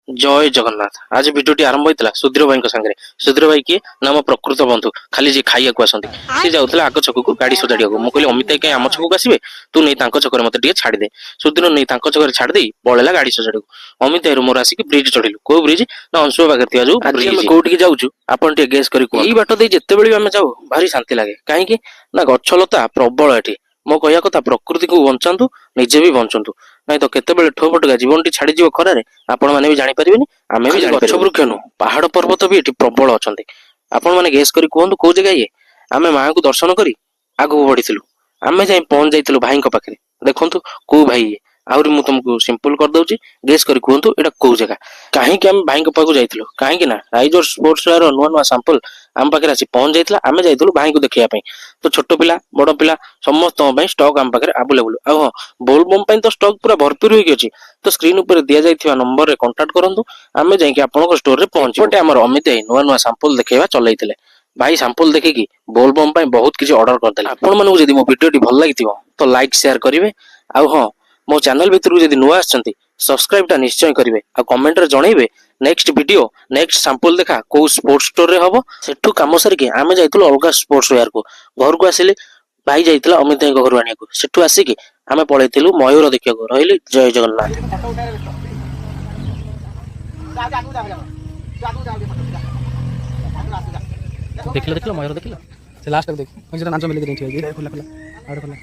जय जगन्नाथ। आज भिडियोटी आरंभ होता सुधीर भाई सागर। सुधीर भाई किए ना मो प्रकृत बंधु खाली जी खाइया आसती सी जाऊला आग छक को गाड़ी सजाड़ा मुझे कहली अमित कहीं आम छक आसवे तू नहीं छक मत छाड़दे। सुधीर नहीं छक छाड़ी पलैला गाड़ी सजाड़ अमित मोर आसिक ब्रिज चढ़िलु कौ ब्रिज ना अंशुआ पाखे जो कौटी जाऊँ आपन गेस कर बाट दे जिते आम जाऊ भारी शांति लगे कहीं ना गछलता प्रबल एटी मो कहया कथा प्रकृति को बंचातु निजे भी बंचतु नहीं तो केतेबेले ठोपटका जीवन टी छाड़ी जीव खरारे आपण माने भी जानि परिबेनी आमे भी जानि परिबेनी। वृक्ष नु पहाड़ पर्वत भी एटी प्रबल अछंती आपण माने गेस करी कहंतु को जगह ये आमे मां को दर्शन करी आगु बढ़िथिलु आमे जाई पहुंच जाइथिलु भाई को पाखरे देखंतु को भाई ये आउरी मु तुमको सिंपल कर दउची गेस करी कहंतु एटा को जगह काहे कि हम भाई को पाखु जाइथिलु काहे कि ना राइजर स्पोर्ट्स रो नुवा नुवा सैंपल आम पाखरे आसी पहुंच जाइथिला आमे जाइथिलु भाई को देखिया पई तो छोट पिला बड़ पिला समस्त पई स्टॉक आम पाखरे अवेलेबल आ हां बोल बम पई तो स्टॉक पूरा भरपूर होई गछि तो स्क्रीन ऊपर दिया जाइथिबा नंबर रे कांटेक्ट करंतु आमे जाई कि आपनको स्टोर रे पहुंची बटे हमर अमित नुवा नुवा सैंपल देखेबा चलैथिले भाई सैंपल देखि बोल बम पई बहुत किछि ऑर्डर कर देला आपण मानको जदी मो वीडियोटी भल लागिथिबो तो लाइक शेयर करिवे आ हां मो चैनल भितर जदी नुआ आछंती सब्सक्राइब टा निश्चय करिवे आ कमेंट रे जणाइबे नेक्स्ट वीडियो नेक्स्ट सैंपल देखा को स्पोर्ट्स स्टोर रे हबो सेठु काम सर के आमे जाइतलो अलगा स्पोर्ट्स वेयर को घर को आसिले भाई जाइतला अमित भाई घर आनिया को सेठु आसी कि आमे पळैतिलु मयूर देखिया को रहिली जय जगन्नाथ। देखिल मयूर देखिल से लास्ट तक देख नाच मिले खुला खुला